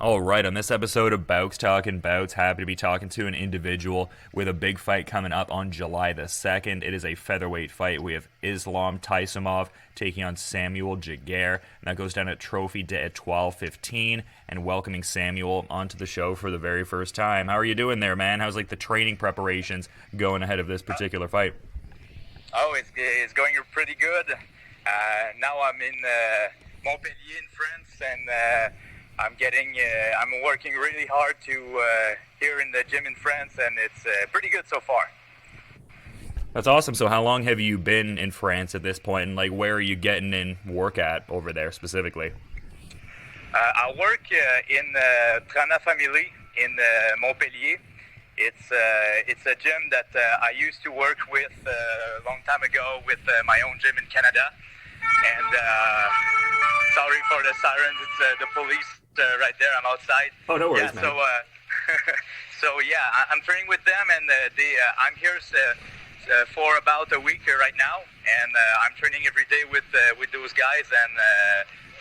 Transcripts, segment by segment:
All right, on this episode of Bowks Talking Bouts, happy to be talking to an individual with a big fight coming up on July the 2nd. It is a featherweight fight. We have Islam Taisumov taking on Samuel Giguere, and that goes down at Trophee de Etoiles 15, and welcoming Samuel onto the show for the very first time. How are you doing there, man? How's like the training preparations going ahead of this particular fight? Oh, it's going pretty good. Now I'm in Montpellier in France, and I'm working really hard here in the gym in France, and it's pretty good so far. That's awesome. So how long have you been in France at this point, and like where are you getting in work at over there specifically? I work in Prana Family in Montpellier. It's a gym that I used to work with a long time ago with my own gym in Canada. And sorry for the sirens, it's the police right there. I'm outside. Oh, no worries, yeah, man. So yeah, I'm training with them, and I'm here for about a week right now, and I'm training every day with those guys, and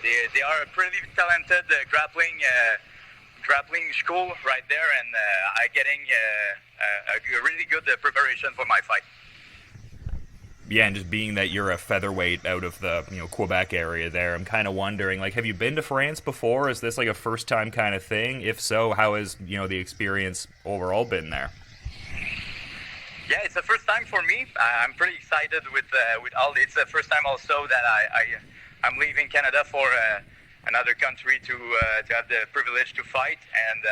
they are a pretty talented grappling school right there, and I'm getting a really good preparation for my fight. Yeah, and just being that you're a featherweight out of the Quebec area there, I'm kind of wondering, like, have you been to France before? Is this like a first time kind of thing? If so, how has the experience overall been there? Yeah, it's the first time for me. I'm pretty excited with all. It's the first time also that I'm leaving Canada for another country to have the privilege to fight, and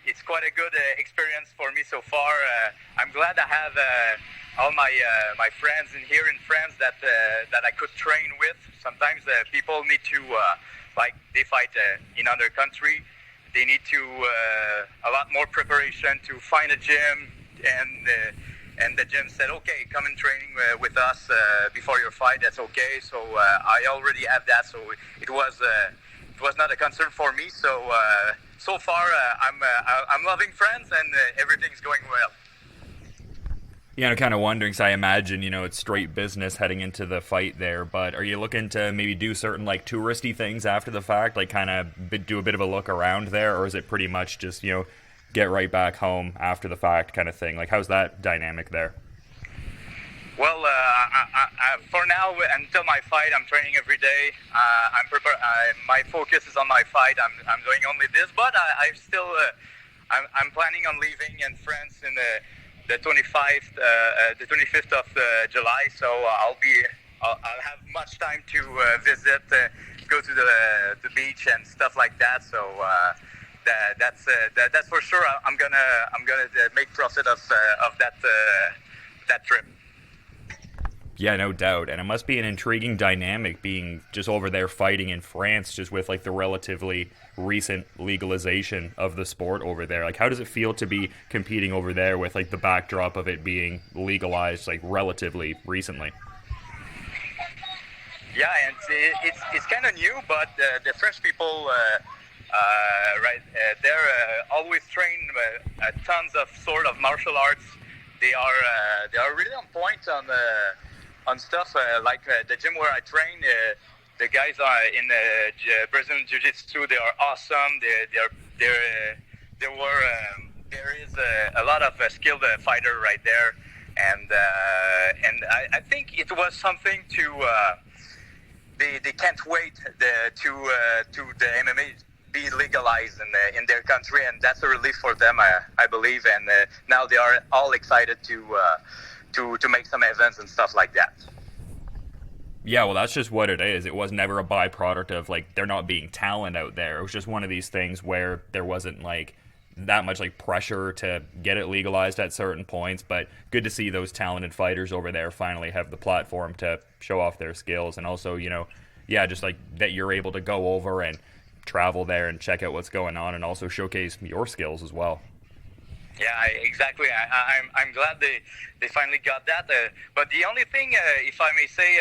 it's quite a good experience for me so far. I'm glad I have all my friends in here in France that I could train with. Sometimes people need to like they fight in other country. They need to a lot more preparation to find a gym, and the gym said, okay, come and training with us before your fight. That's okay. So I already have that. So it was not a concern for me. So far I'm loving France, and everything's going well. Yeah, I'm kind of wondering, so I imagine, it's straight business heading into the fight there, but are you looking to maybe do certain, like, touristy things after the fact, like, kind of do a bit of a look around there, or is it pretty much just, get right back home after the fact kind of thing? Like, how's that dynamic there? Well, for now, until my fight, I'm training every day. My focus is on my fight. I'm doing only this, but I'm planning on leaving in France in the 25th of July. So I'll have much time to visit, go to the beach and stuff like that. So that's for sure. I'm gonna make profit of that trip. Yeah, no doubt. And it must be an intriguing dynamic being just over there fighting in France, just with like the relatively recent legalization of the sport over there. Like, how does it feel to be competing over there with like the backdrop of it being legalized like relatively recently? Yeah, and it's kind of new, but the French people they're always train tons of sort of martial arts. They are really on point on stuff like the gym where I train. The guys are in Brazilian Jiu-Jitsu. They are awesome. There is a lot of skilled fighter right there, and I think it was something to they can't wait to the MMA be legalized in their country, and that's a relief for them, I believe. And now they are all excited to make some events and stuff like that. Yeah, well, that's just what it is. It was never a byproduct of like there not being talent out there. It was just one of these things where there wasn't like that much like pressure to get it legalized at certain points. But good to see those talented fighters over there finally have the platform to show off their skills, and also just like that you're able to go over and travel there and check out what's going on, and also showcase your skills as well. Yeah, exactly. I'm glad they finally got that. But the only thing, if I may say,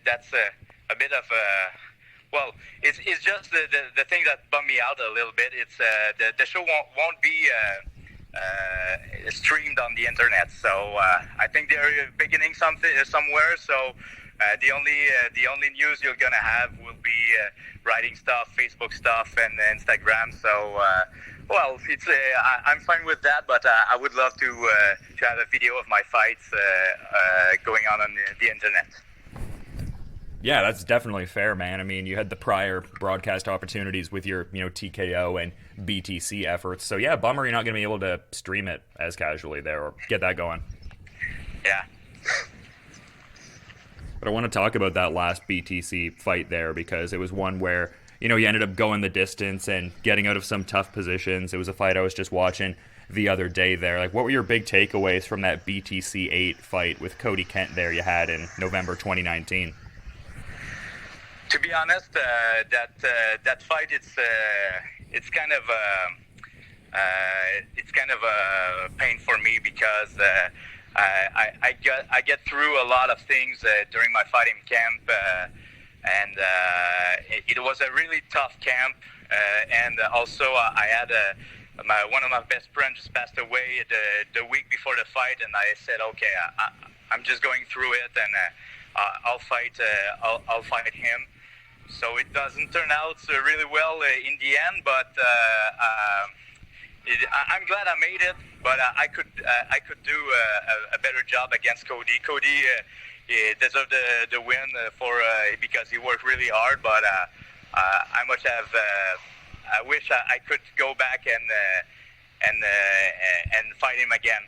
that's a bit of it's just the thing that bummed me out a little bit. It's the show won't be streamed on the internet. So I think they're beginning something somewhere. So The only news you're gonna have will be writing stuff, Facebook stuff, and Instagram. So well, it's I'm fine with that, but I would love to have a video of my fights going on the internet. Yeah, that's definitely fair, man. I mean, you had the prior broadcast opportunities with your, TKO and BTC efforts. So yeah, bummer you're not going to be able to stream it as casually there or get that going. Yeah. But I want to talk about that last BTC fight there because it was one where, you ended up going the distance and getting out of some tough positions. It was a fight I was just watching the other day there. Like, what were your big takeaways from that BTC 8 fight with Cody Kent there you had in November 2019? To be honest, that fight it's kind of a pain for me because I get through a lot of things during my fighting camp, and it was a really tough camp, and also I had one of my best friends just passed away the week before the fight, and I said, okay, I'm just going through it, and I'll fight him. So it doesn't turn out really well in the end, but I'm glad I made it. But I could do a better job against Cody. Cody deserved the win because he worked really hard. But I wish I could go back and fight him again.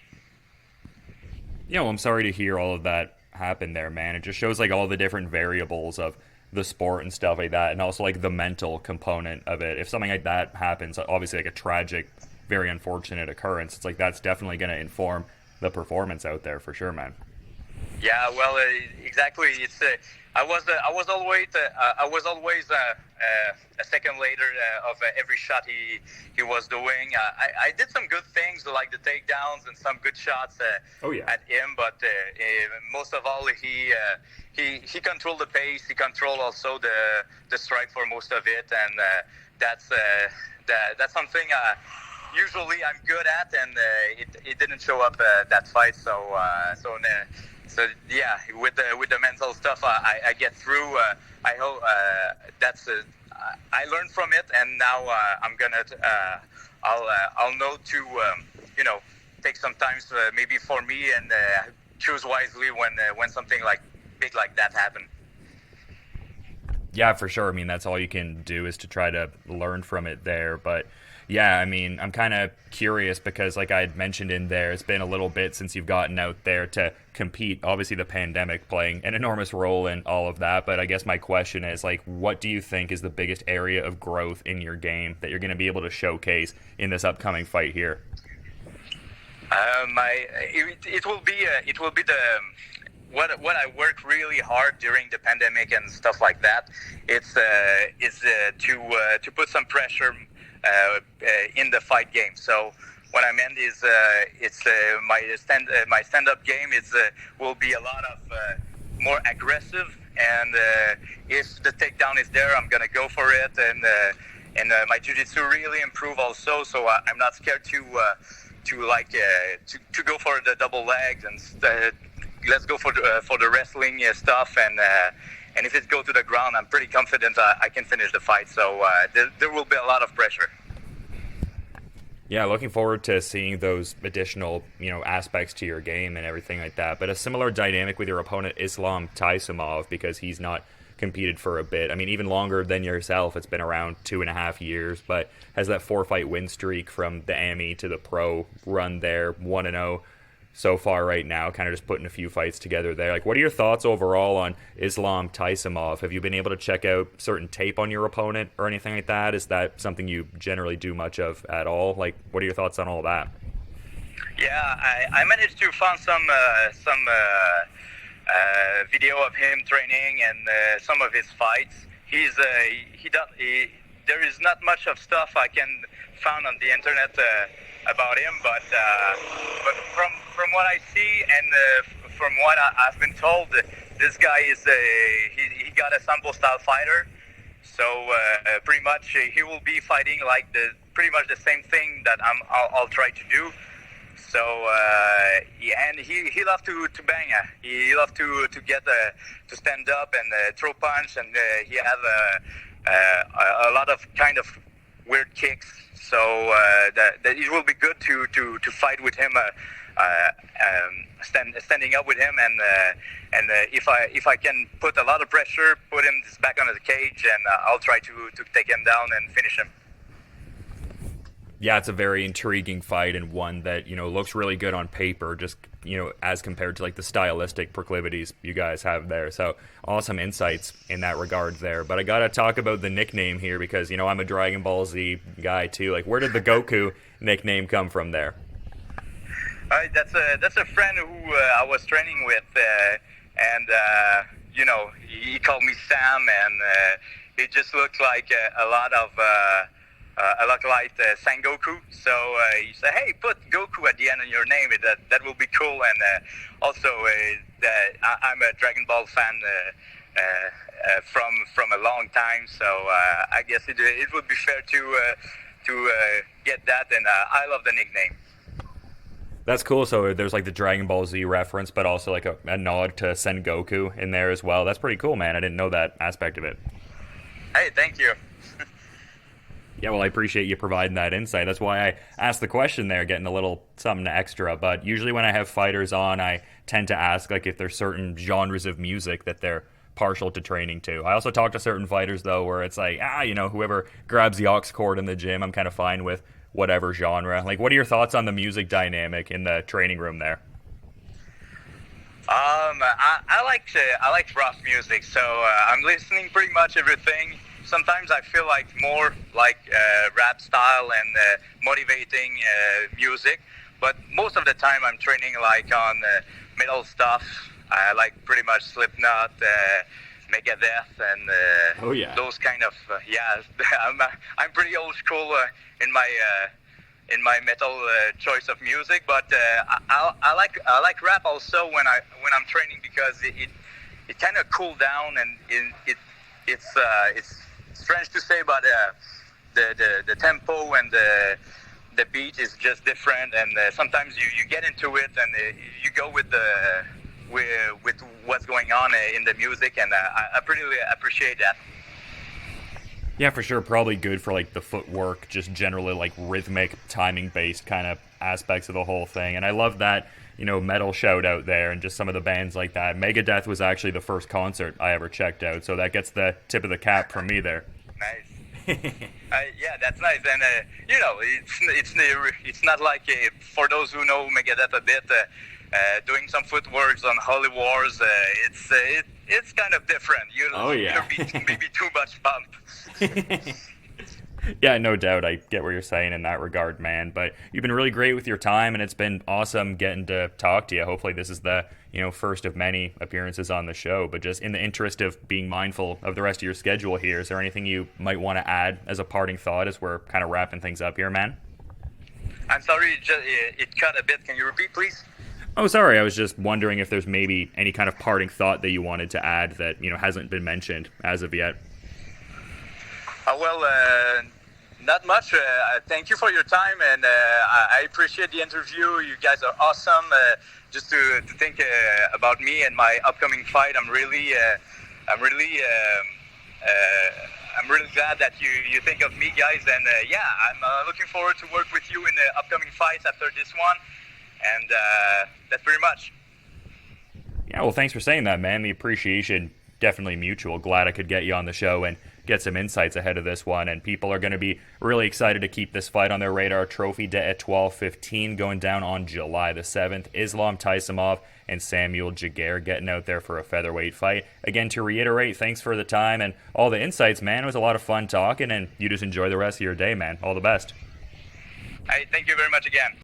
Well, I'm sorry to hear all of that happen there, man. It just shows like all the different variables of the sport and stuff like that, and also like the mental component of it. If something like that happens, obviously like a tragic, very unfortunate occurrence, it's like that's definitely going to inform the performance out there for sure, man. Yeah, well, exactly. It's I was always a second later of every shot he was doing. I did some good things like the takedowns and some good shots at him, but most of all he controlled the pace. He controlled also the strike for most of it, and that's something usually I'm good at, and it didn't show up that fight. So yeah, with the mental stuff, I get through. I hope I learned from it, and now I'm gonna I'll know to take some time maybe for me and choose wisely when something like big like that happens. Yeah, for sure. I mean, that's all you can do is to try to learn from it there. But yeah, I mean, I'm kind of curious because like I had mentioned in there, it's been a little bit since you've gotten out there to compete. Obviously, the pandemic playing an enormous role in all of that. But I guess my question is, like, what do you think is the biggest area of growth in your game that you're going to be able to showcase in this upcoming fight here? It will be the what I worked really hard during the pandemic and stuff like that. It's to put some pressure in the fight game. So what I meant is my stand-up game will be a lot of more aggressive, and if the takedown is there, I'm gonna go for it, and my jiu-jitsu really improve also. So I'm not scared to go for the double legs and let's go for the wrestling stuff, and if it goes to the ground, I'm pretty confident I can finish the fight. So there will be a lot of pressure. Yeah, looking forward to seeing those additional, aspects to your game and everything like that. But a similar dynamic with your opponent, Islam Taisumov, because he's not competed for a bit. I mean, even longer than yourself. It's been around 2.5 years, but has that 4-fight win streak from the AMI to the pro run there, 1-0. So far right now, kind of just putting a few fights together there. Like, what are your thoughts overall on Islam Taisumov? Have you been able to check out certain tape on your opponent or anything like that? Is that something you generally do much of at all? Like, what are your thoughts on all that? Yeah, I managed to find some video of him training and some of his fights. There is not much of stuff I can find on the internet about him, but from what I see and from what I've been told, this guy is he got a sambo style fighter, so pretty much he will be fighting like pretty much the same thing that I'll try to do. So and he loved to bang. He loved to get to stand up and throw punch, and he had a lot of kind of weird kicks. So that it will be good to fight with him, standing up with him, and if I can put a lot of pressure, put him back onto the cage, and I'll try to take him down and finish him. Yeah, it's a very intriguing fight, and one that, you know, looks really good on paper, just, you know, as compared to like the stylistic proclivities you guys have there. So awesome insights in that regard there. But I gotta talk about the nickname here, because, you know, I'm a Dragon Ball Z guy too. Like, where did the Goku nickname come from there? That's a friend who I was training with, and you know, he called me Sam, and it just looked like a lot like Sangoku. So he said, "Hey, put Goku at the end of your name. That will be cool." And also, I'm a Dragon Ball fan from a long time. So I guess it would be fair to get that. And I love the nickname. That's cool. So there's like the Dragon Ball Z reference, but also like a nod to Sengoku in there as well. That's pretty cool, man. I didn't know that aspect of it. Hey, thank you. Yeah, well, I appreciate you providing that insight. That's why I asked the question there, getting a little something extra. But usually when I have fighters on, I tend to ask like if there's certain genres of music that they're partial to training to. I also talk to certain fighters, though, where it's like, you know, whoever grabs the aux cord in the gym, I'm kind of fine with whatever genre. Like, what are your thoughts on the music dynamic in the training room there? I like rock music, so I'm listening pretty much everything. Sometimes I feel like more like rap style and motivating music, but most of the time I'm training like on metal stuff. I like pretty much Slipknot, Megadeth, and those kind of I'm pretty old school in my metal choice of music, but I like rap also when I'm training, because it kind of cool down, and it's strange to say, but the tempo and the beat is just different, and sometimes you get into it and you go with what's going on in the music, and I pretty appreciate that. Yeah, for sure. Probably good for like the footwork, just generally like rhythmic, timing based kind of aspects of the whole thing. And I love that, you know, metal shout out there and just some of the bands like that. Megadeth was actually the first concert I ever checked out, so that gets the tip of the cap from me there. Nice. Yeah, that's nice. And you know, it's not like for those who know Megadeth a bit, doing some footworks on Holy Wars, it's kind of different. You'll be maybe too much pump. Yeah, no doubt. I get what you're saying in that regard, man. But you've been really great with your time, and it's been awesome getting to talk to you. Hopefully this is the, you know, first of many appearances on the show. But just in the interest of being mindful of the rest of your schedule here, is there anything you might want to add as a parting thought as we're kind of wrapping things up here, man? I'm sorry, it cut a bit. Can you repeat, please? Oh, sorry. I was just wondering if there's maybe any kind of parting thought that you wanted to add that, you know, hasn't been mentioned as of yet. Not much. Thank you for your time, and I appreciate the interview. You guys are awesome. Just to think about me and my upcoming fight, I'm really glad that you think of me, guys. And I'm looking forward to work with you in the upcoming fights after this one. And that's pretty much. Yeah, well, thanks for saying that, man. The appreciation definitely mutual. Glad I could get you on the show and get some insights ahead of this one. And people are going to be really excited to keep this fight on their radar. Trophee de Etoiles 15 going down on July the 7th. Islam Taisumov and Samuel Giguere getting out there for a featherweight fight. Again, to reiterate, thanks for the time and all the insights, man. It was a lot of fun talking, and you just enjoy the rest of your day, man. All the best. Hey, thank you very much again.